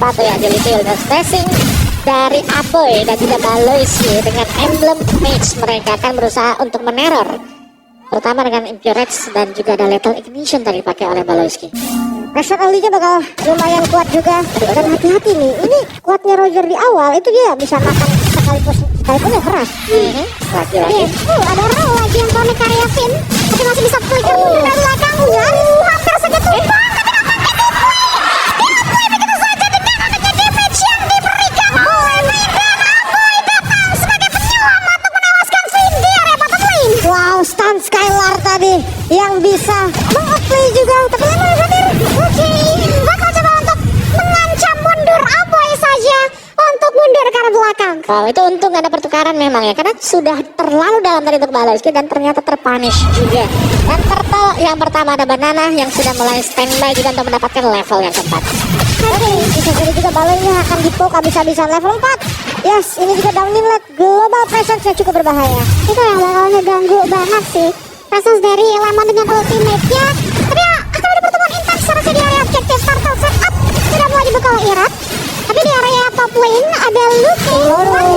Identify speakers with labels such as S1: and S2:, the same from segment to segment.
S1: sepatu ya agility dan spacing dari Aboy dan juga Baloyski dengan emblem mage. Mereka akan berusaha untuk meneror, terutama dengan Impurage dan juga ada Lethal Ignition tadi dipakai oleh Baloyski.
S2: Pressure early-nya bakal lumayan kuat juga. Dan hati-hati nih, ini kuatnya Roger di awal itu dia bisa makan sekalipun ya keras.
S1: Lagi-lagi
S2: Ada roll lagi yang konek karya Finn, tapi masih bisa flicker mundur dari belakang. Hampir saja tumbang. Wow, stun Skylar tadi yang bisa mengoplay juga, tapi lama hadir. Oke, bakal coba untuk mengancam mundur Aboy saja untuk mundur ke arah belakang.
S1: Wow, itu untung ada pertukaran memang ya, karena sudah terlalu dalam tadi untuk Baloyski dan ternyata terpunish juga. Dan Turtle yang pertama ada Banana yang sudah mulai standby juga untuk mendapatkan level yang keempat.
S2: Oke, bisa jadi juga balonnya akan dipoke habis-habisan level 4. Yes, ini juga down inlet global presence-nya cukup berbahaya. Itu yang bakal ngeganggu banget sih presence dari Lemon dengan ultimate-nya. Tapi ya, akan ada pertemuan intens seharusnya di area objektif. Turtle setup sudah mulai dibuka oleh Irat. Tapi di area top lane ada Luke.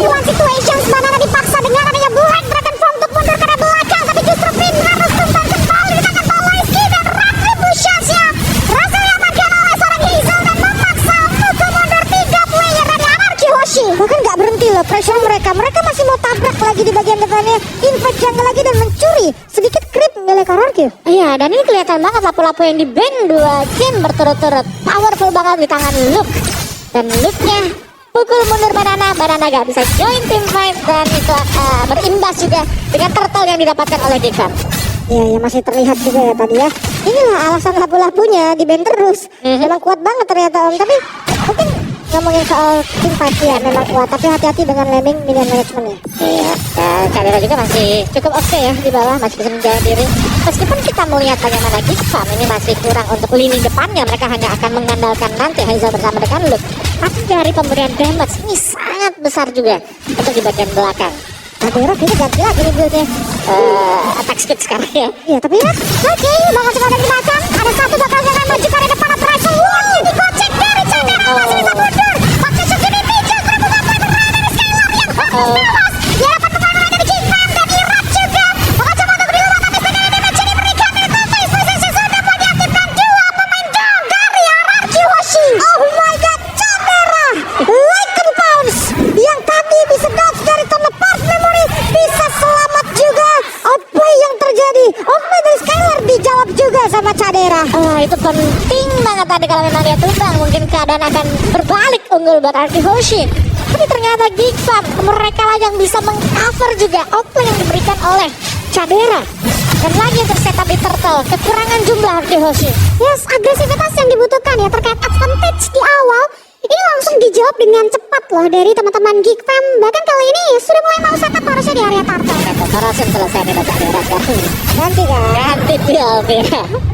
S2: One situations, Banana dipaksa dengan adanya Black Dragon Form untuk mundur ke arah belakang. Tapi justru Finn harus tumbang kembali di tangan Baloyski dan Retributions-nya berhasil diamankan oleh seorang Hazel dan memaksa Luke mundur 3 player dari Anarchy Hoshi. Bahkan gak berhenti loh pressure mereka. Mereka masih mau tabrak lagi di bagian depannya. Invade jungle lagi dan mencuri sedikit creep milik Anarchy.
S1: Iya, dan ini kelihatan banget lapu-lapu yang di ban 2 game berturut-turut. Powerful banget di tangan Luke. Dan Luke-nya pukul mundur Banana gak bisa join team fight. Dan itu berimbas juga dengan turtle yang didapatkan oleh Dikam.
S2: Ya masih terlihat juga ya tadi ya. Inilah alasan lapu-lapunya di ban terus. Memang kuat banget ternyata Om. Tapi mungkin ngomongin soal team fight ya memang kuat. Tapi hati-hati dengan landing minion management-nya.
S1: Iya, Cadera juga masih cukup oke ya di bawah, masih bisa menjaga diri. Meskipun kita melihat bagaimana Gigfam ini masih kurang untuk lini depannya, mereka hanya akan mengandalkan nanti Hazel bersama dengan Luke. Tapi dari pemberian damage ini sangat besar juga untuk di bagian belakang.
S2: Cadera ini ganti lagi nih build-nya.
S1: Attack speed sekarang ya.
S2: Iya tapi ya, oke, bakal coba dari belakang. Ada satu bakal jangan maju ke depan operasi. Wow, dikocek dari Cadera masih bisa mundur. Waktu security justru bukan mulai berada dari Skylar yang tewas. Dia dapat pertolongan dari Gigfam dan Irat juga. Bakal coba untuk beri lupa tapi dengan damage yang diberikan Mental Face Position sudah mulai diaktifkan. 2 pemain down dari Anarchy Hoshi. Oh my god, Cadera like and bounce yang tadi bisa dodge dari teleport memory bisa selamat juga. Outplay yang terjadi, outplay dari Skylar dijawab juga sama Cadera.
S1: Itu penting banget tadi kalau memang dia tumbang, mungkin keadaan akan berbalik unggul buat Anarchy Hoshi. Tapi ternyata Gigfam mereka lah yang bisa mengcover juga outplay yang diberikan oleh Cadera. Dan lagi untuk setup di Turtle, kekurangan jumlah Anarchy Hoshi.
S2: Yes, agresivitas yang dibutuhkan ya terkait advantage di awal ini langsung dijawab dengan cepat loh dari teman-teman Gigfam. Bahkan kali ini sudah mulai mau setup harusnya di area Turtle.
S1: Karasin selesai nih Cadera sekarang.
S2: Ganti kan?
S1: Ganti PLP.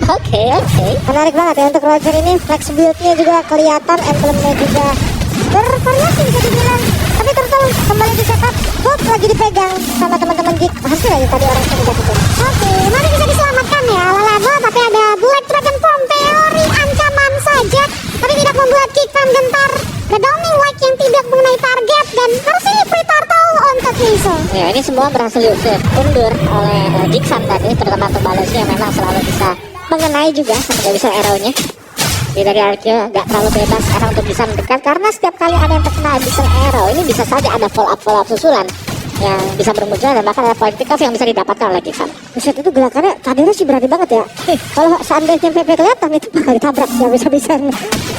S1: Oke.
S2: Menarik banget ya untuk Roger ini, flex build-nya juga kelihatan, emblemnya juga bervariasi bisa dibilang. Tapi Turtle kembali di setup, Bolt lagi dipegang sama teman-teman Gig. Hasil aja tadi orang sudah jatuh. Oke, masih bisa diselamatkan ya level, tapi ada Black Dragon Form teori ancaman saja, tapi tidak membuat Gigfam gentar. The Downing Like yang tidak mengenai target dan harus ini free Turtle untuk Hazel.
S1: Ya ini semua berhasil diundur oleh Gigfam tadi, terutama untuk Baloyski yang memang selalu bisa mengenai juga sampai bisa arrow-nya. Jadi dari Arkeo gak terlalu bebas sekarang untuk bisa mendekat, karena setiap kali ada yang terkena Abyssal Arrow ini bisa saja ada follow up susulan yang bisa bermunculan dan bahkan ada point pick off yang bisa didapatkan oleh Gigfam.
S2: Buset, itu gerakannya Cadera sih berani banget ya. Kalau seandainya PP kelihatan itu bakal ditabrak ya bisa-bisa.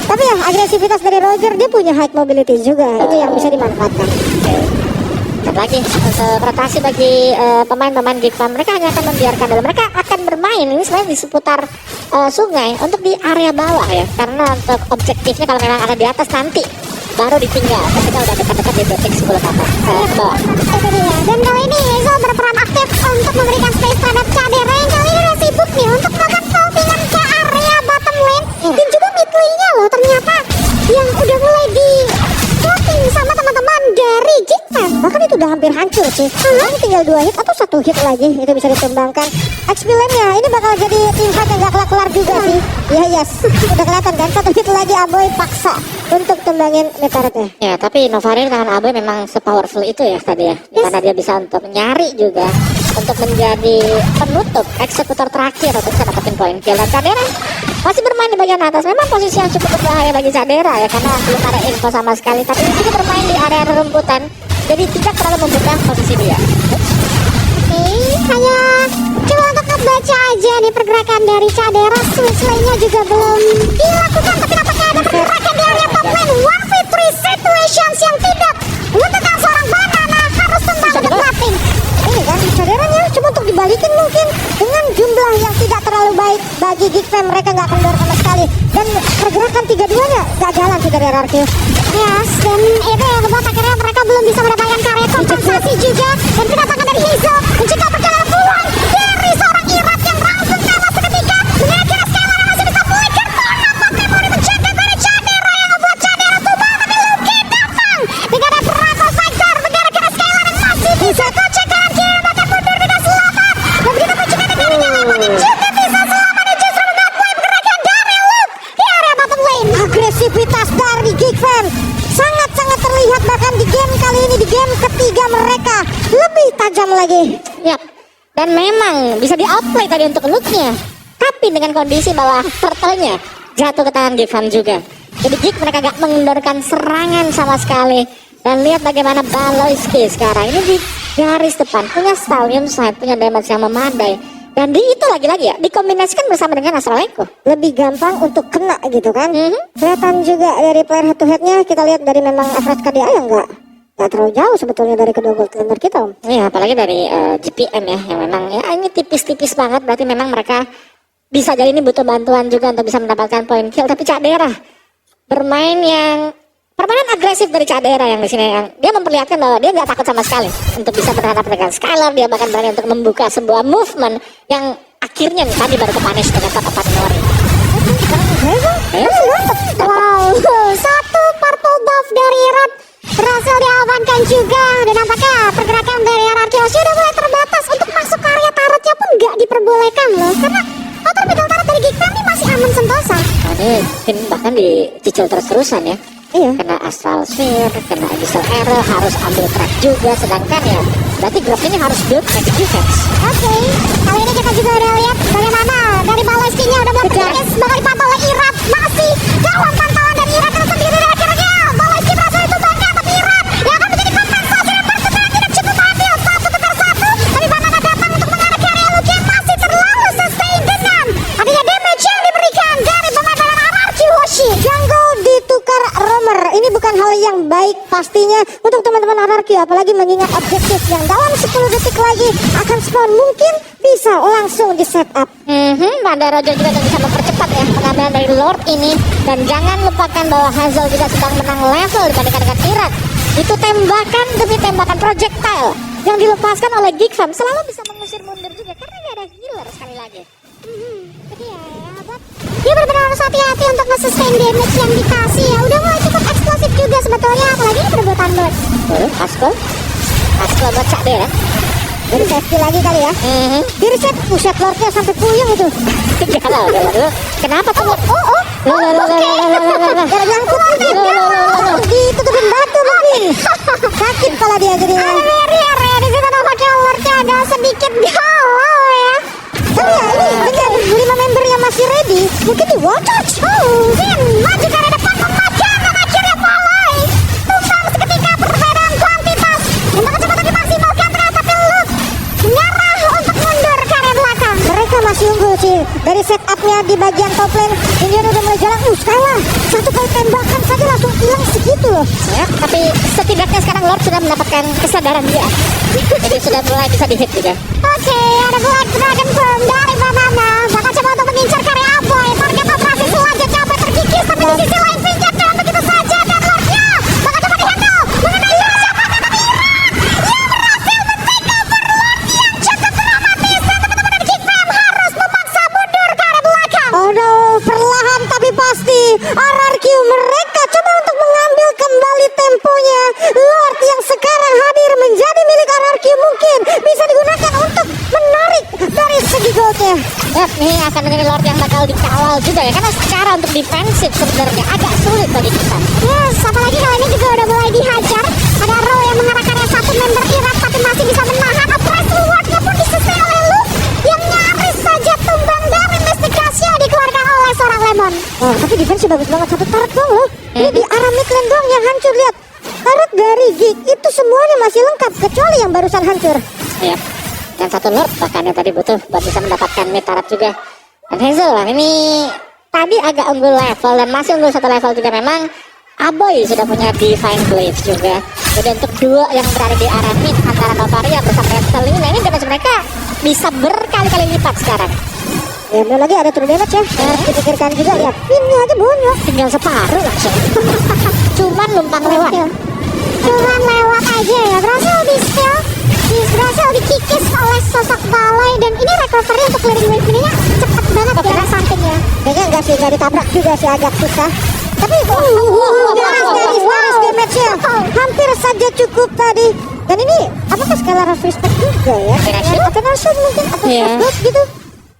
S2: Tapi ya agresivitas dari Roger, dia punya high mobility juga, itu yang bisa dimanfaatkan.
S1: Dan lagi untuk rotasi bagi pemain-pemain Gigfam, mereka hanya akan membiarkan dulu. Mereka akan bermain ini sebenarnya di seputar sungai untuk di area bawah ya, karena untuk objektifnya kalau memang ada di atas nanti baru ditinggal ketika udah dekat-dekat di detik 10 ke atas bawah.
S2: Itu dia. Dan kali ini Hazel berperan aktif untuk memberikan space terhadap Cadera yang kali ini udah sibuk nih untuk melakukan vaultingan ke area bottom lane. Dan juga mid lane-nya loh ternyata yang udah mulai di floating sama teman-teman dari Gigfam. Bahkan itu udah hampir hancur sih. Ini tinggal 2 hit atau 1 hit lagi itu bisa ditumbangkan. XP Lane-nya ini bakal jadi teamfight yang gak kelar-kelar juga sih. Iya yes, udah kelihatan kan 1 hit lagi Aboy paksa untuk tumbangin Metaret-nya.
S1: Ya, tapi Novarir tangan Aboy memang sepowerful itu ya tadi ya. Karena dia bisa untuk nyari juga, untuk menjadi penutup eksekutor terakhir untuk bisa dapetin poin kill. Dan Cadera masih bermain di bagian atas. Memang posisi yang cukup berbahaya bagi Cadera ya, karena belum ada info sama sekali. Tapi juga bermain di area rumputan, jadi tidak terlalu membuka posisi dia.
S2: Hanya coba untuk ngebaca aja nih pergerakan dari Cadera. Switch lane-nya juga belum dilakukan, tapi nampaknya ada pergerakan di area top lane. 1v3 situations yang tidak menentang seorang Banana, harus tembak untuk plating. Ini kan Caderanya cuma untuk dibalikin mungkin dengan jumlah yang tidak terlalu baik bagi Geek Fam. Mereka nggak kendor sama sekali, dan pergerakan 3-2-nya gak jalan sih dari RRQ. Yes, dan itu yang membuat akhirnya mereka belum bisa mendapatkan karya kompensasi juga. Dan kedatangan dari Hazel mencegah perjalanan pulang dari seorang Irat yang langsung tewas seketika. Dengan akhirnya Skylar yang masih bisa belikan poin. Nampak memori menjaga dari Cadera yang membuat Cadera tumbang, tapi Luki datang dengan ada Bravo Fighter. Dengan akhirnya Skylar yang masih bisa kocek kanan kiri, bahkan mundur tidak selamat. Dan begitu pun juga negara Lemon juga bisa selamat, dan justru membuat poin pergerakan dari Luke di area bottom lane. Agresivitas dari Geek Fam sangat-sangat terlihat, bahkan di game kali ini, di game ketiga mereka lebih tajam lagi.
S1: Yap. Dan memang bisa di-outplay tadi untuk look-nya, tapi dengan kondisi bahwa turtle-nya jatuh ke tangan Gifam juga. Jadi Geek mereka gak mengendorkan serangan sama sekali. Dan lihat bagaimana Baloyski sekarang ini di garis depan, punya Stallion Sight, punya damage yang memadai. Dan di itu lagi-lagi ya, dikombinasikan bersama dengan Astral Echo.
S2: Lebih gampang untuk kena gitu kan. Kelihatan juga dari player head to head-nya, kita lihat dari memang average KDA yang gak terlalu jauh sebetulnya dari kedua gold laner kita, Om.
S1: Iya, apalagi dari GPM ya, yang memang ya ini tipis-tipis banget. Berarti memang mereka bisa jadi ini butuh bantuan juga untuk bisa mendapatkan poin kill. Tapi Cadera bermain yang permainan agresif dari Cadera yang di sini, yang dia memperlihatkan bahwa dia nggak takut sama sekali untuk bisa berhadapan dengan Skylar. Dia bahkan berani untuk membuka sebuah movement yang akhirnya nih, tadi baru kepanish dengan top 4 Nori.
S2: Wow, satu purple buff dari Rod berhasil diamankan juga. Dan nampaknya pergerakan dari RRQ sudah mulai terbatas. Untuk masuk ke area turretnya pun gak diperbolehkan loh, karena outer middle turret dari Geek Fam ini masih aman sentosa.
S1: Ini tim bahkan dicicil terus-terusan ya.
S2: Iya.
S1: Kena Astral Sphere, kena Abyssal Arrow, harus ambil track juga. Sedangkan ya, berarti Grove ini harus build next defense.
S2: Oke, kali ini kita juga udah lihat bagaimana dari Baloyski-nya udah melakukan guys, bakal dipantau oleh Irat. Masih dalam pantauan dari Irat, terus sendiri dari akhirnya Baloyski berhasil ditumbangkan, tapi Irat yang akan menjadi kompensasi, dan pertukaran tidak cukup adil. 1-1, tapi Banana datang untuk mengarah ke area Luke yang masih terlalu sustain dengan adanya damage yang diberikan dari pemain RRQ Hoshi. Jungle ditukar roamer, ini bukan hal yang baik pastinya untuk teman-teman RRQ, apalagi mengingat objektif yang dalam 10 detik lagi akan spawn, mungkin bisa langsung di setup.
S1: Banda Rojo juga bisa mempercepat ya pengambilan dari Lord ini. Dan jangan lupakan bahwa Hazel juga sedang menang level dibandingkan dengan Irat. Itu tembakan demi tembakan projectile yang dilepaskan oleh Geek Fam selalu bisa mengusir mundur juga, karena gak ada healer sekali lagi.
S2: Jadi ya, dia benar-benar harus hati-hati untuk nge-sustain damage yang dikasih ya. Udah mulai cukup eksplosif juga sebetulnya, apalagi ini perebutan bird.
S1: Asko buat Cadera.
S2: Dari safety lagi kali ya. Di reset, puset Lordnya sampai puyeng itu.
S1: Kenapa tuh?
S2: Nyangkut lagi. Ditutupin batu mungkin. Sakit kepala dia jadinya. Di situ nampaknya Lordnya agak sedikit galau ya. Tapi ya ini dengan 5 member yang masih ready, mungkin di one touch. Zin maju ke arah depan, memakan, dan akhirnya Balai tumbang seketika. Perbedaan kuantitas untuk kecepatan dimaksimalkan, ternyata Luke menyerah untuk mundur ke area belakang. Mereka masih unggul sih dari setupnya di bagian top lane. Ini udah mulai jalan. Skylar, satu kali tembakan saja langsung hilang segitu loh.
S1: Ya, tapi setidaknya sekarang Lord sudah mendapatkan kesadaran dia. Jadi sudah mulai bisa di hit juga.
S2: Oke, ada Black Dragon Firm dari Banana. Bakal coba untuk mengincar karya Aboy. Target operasi selanjutnya Aboy terkikis, tapi di sisi lain pinjatnya begitu saja. Dan Lordnya bakal coba dihandle mengenai siapa, tapi Irat yang berhasil men-take over Lord yang cukup dramatis. Dan teman-teman dari Geek Fam harus memaksa mundur ke arah belakang. Oh no, perlahan tapi pasti RRQ mereka coba untuk mengambil kembali temponya. Lord yang sekarang hadir
S1: nih akan menjadi Lord yang bakal dikawal juga ya, karena secara untuk defensif sebenarnya agak sulit bagi kita.
S2: Yes, apalagi kalau ini juga udah mulai dihajar. Ada Ro yang mengarahkannya satu member Irak tapi masih bisa menahan. Oppressed Lordnya pun diselesai oleh Luke yang nyaris saja tumbang dari Mystic Cassia dikeluarkan oleh seorang Lemon. Oh, tapi defense bagus banget, satu turret doang loh. Ini di arah mid lane doang yang hancur, lihat. Turret dari Geek itu semuanya masih lengkap kecuali yang barusan hancur.
S1: Iya. Dan satu Lord bahkan yang tadi butuh buat bisa mendapatkan mid turret juga. Dan Hazel ini tadi agak unggul level dan masih unggul satu level juga. Memang Aboy sudah punya Divine Glaive juga. Jadi untuk duo yang berada di arah mid antara Novaria bersama Rental ini damage mereka bisa berkali-kali lipat sekarang.
S2: Ya belum lagi ada true damage ya. Harus dipikirkan juga, lihat. Ini aja bonyok.
S1: Tinggal separuh langsung. Cuman numpang lewat.
S2: Cuman lewat aja ya. Berhasil di steal. Berhasil dikikis oleh sosok Balai. Dan ini recovery untuk clearing wave ini cepet banget ya sampingnya.
S1: Kayaknya enggak sih, enggak ditabrak juga sih, agak susah.
S2: Tapi garis damage-nya hampir saja cukup tadi. Dan ini apakah Scalar of Respect juga ya? Atau mungkin atau Blood gitu.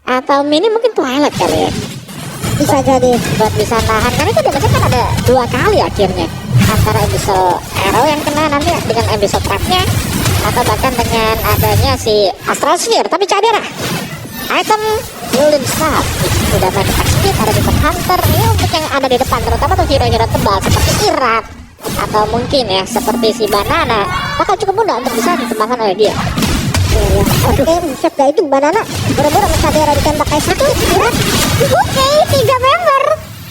S1: Atau mini mungkin Twilight kali ya.
S2: Bisa jadi
S1: buat bisa nahan, karena itu damage kan ada 2 kali akhirnya. Antara Abyssal Arrow yang kena nanti dengan Abyssal Trap-nya, atau bahkan dengan adanya si Astral Sphere. Tapi Cadera item Golden Staff sudah main attack speed, ada Demon Hunter. Ini untuk yang ada di depan, terutama untuk hero-hero tebal seperti Irat atau mungkin ya seperti si Banana, bakal cukup mudah untuk bisa ditembakkan oleh dia.
S2: Oke, buset dah itu Banana. Buru-buru Cadera ditembak kayak satu. Oke, 3 member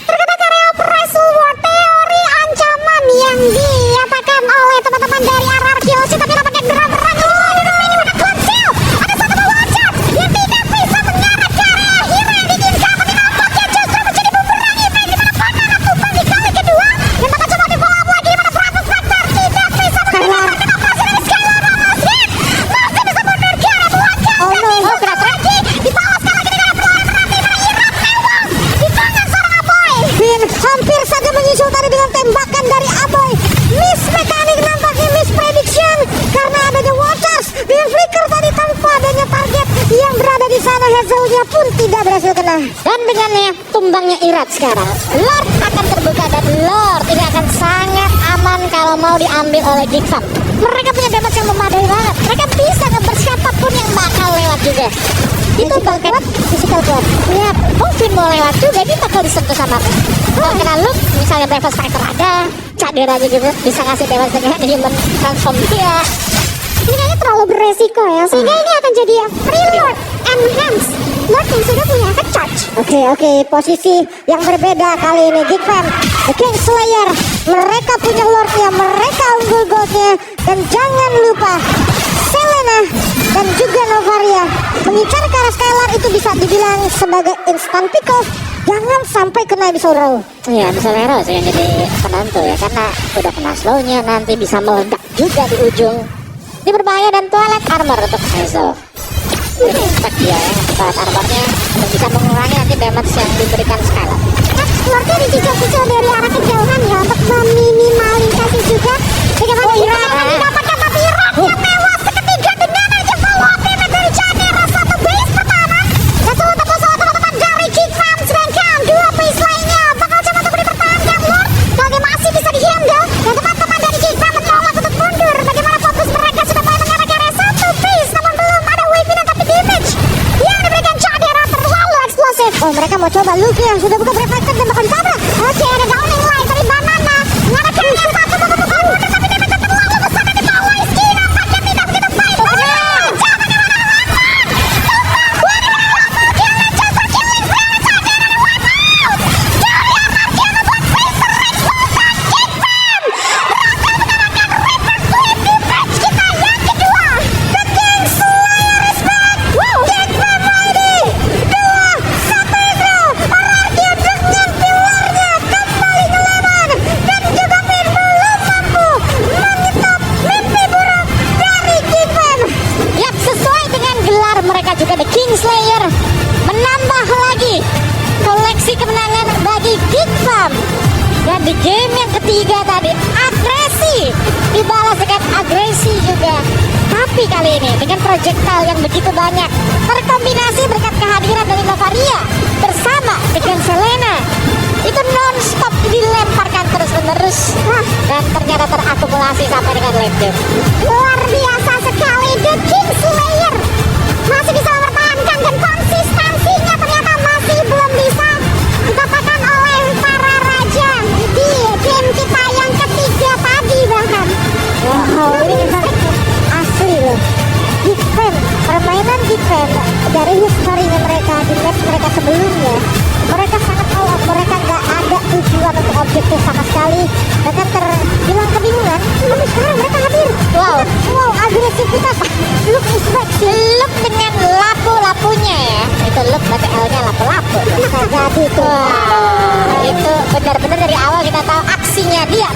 S2: terkena karya Oppressed Lord. Teori ancaman yang dinyatakan oleh teman-teman dari RRQC, tapi nampaknya gerang-gerang. Ini ada konsil. Ada satu meloncat yang tidak bisa mengarah ke area hero yang diinginkan, tapi nampaknya justru menjadi bumerang event di mana Banana tumbang di kali kedua. Dan bakal coba di follow up lagi di mana Bravos Vector tidak bisa mengalahkan operasi dari Skylar Ramasik. Masih bisa mundur ke area belakang. Oh no, kena lagi. Dibalaskan lagi dengan perlawanan berarti mana Irak mewah di tangan seorang Aboy. Bin hampir saja menyusul tadi dengan tembakan dari Aboy. Miss mekanik nampaknya miss prediction karena adanya Waters dengan flicker tadi tanpa adanya target yang berada di sana. Hazelnya pun tidak berhasil kena.
S1: Dan dengannya tumbangnya Irat sekarang, Lord akan terbuka dan Lord ini akan sangat aman kalau mau diambil oleh Gigfam.
S2: Mereka punya damage yang memadai banget. Mereka bisa ngeber siapapun yang bakal lewat juga.
S1: Itu bahkan
S2: Physical kuat.
S1: ya mungkin mau lewat juga, dia bakal disentuh sama kalau kena loop, misalnya Bravos Fighter ada, Cadera juga bisa ngasih damage dengan Human Transform dia.
S2: Ini kayaknya terlalu beresiko ya, sehingga ini akan jadi Preload Enhance Lord yang sudah punya efek charge. Oke, posisi yang berbeda kali ini. Gigfam, The Kingslayer, mereka punya Lordnya, mereka unggul goldnya. Dan jangan lupa Selena dan juga Novaria mengincar ke arah Skylar itu bisa dibilang sebagai instant pick off. Jangan sampai kena Abyssal Row.
S1: Iya, Abyssal Arrow sih yang jadi penentu ya, karena udah kena slownya nanti bisa meledak juga di ujung. Ini berbahaya. Dan Twilight Armor untuk Hazel. Respect dia ya, Twilight Armornya untuk bisa mengurangi nanti damage yang diberikan Skylar.
S2: Lordnya dicicil-cicil dari arah kejauhan ya untuk meminimalisasi juga. Bagaimana Irak akan didapatkan, tapi Iraknya tewas seketika dengan aja follow up damage dari Cadera. Satu base pertama dan selalu tepuk salah teman-teman dari Gigfam. Sedangkan 2 base lainnya bakal coba untuk dipertahankan Lord. Kalau dia masih bisa dihandle dan teman-teman dari Gigfam menolak untuk mundur. Bagaimana fokus mereka sudah mulai mengarah ke area 1 base, namun belum ada wave ini, tapi damage yang diberikan Cadera terlalu eksplosif. Oh, mereka mau coba Luke yang sudah buka reflector dan bakal ditabrak. Oke, ada downing line tapi Banana mengarahkan area 1 untuk mundur, tapi damage terlalu besar dan di bawah Iski nampaknya tidak begitu baik. Oh, jangan kemana-mana.
S1: Yap, sesuai dengan gelar mereka juga The Kingslayer, menambah lagi koleksi kemenangan bagi Gigfam. Dan di game yang ketiga tadi agresi dibalas dengan agresi juga. Tapi api kali ini dengan projectile yang begitu banyak. Terkombinasi berkat kehadiran dari Novaria bersama dengan Selena. Itu non-stop dilemparkan terus-menerus. Dan ternyata terakumulasi sampai dengan late game.
S2: Luar biasa sekali, The Kingslayer masih bisa mempertahankan dan konsistensinya ternyata masih belum bisa dikatakan oleh para raja di game kita yang ketiga tadi bahkan.
S1: Wow, ini
S2: Asli loh. Big fan, permainan Big fan dari historinya mereka di match mereka sebelumnya, mereka sangat all out, mereka nggak ada tujuan untuk objektif sama sekali, bahkan terbilang kebingungan. Tapi sekarang mereka hadir.
S1: Wow,
S2: Agresivitas. Look is back.
S1: look dengan lapu-lapunya ya. Itu look BTL-nya lapu-lapu.
S2: Bisa jadi tuh.
S1: Wah, itu benar-benar dari awal kita tahu aksinya dia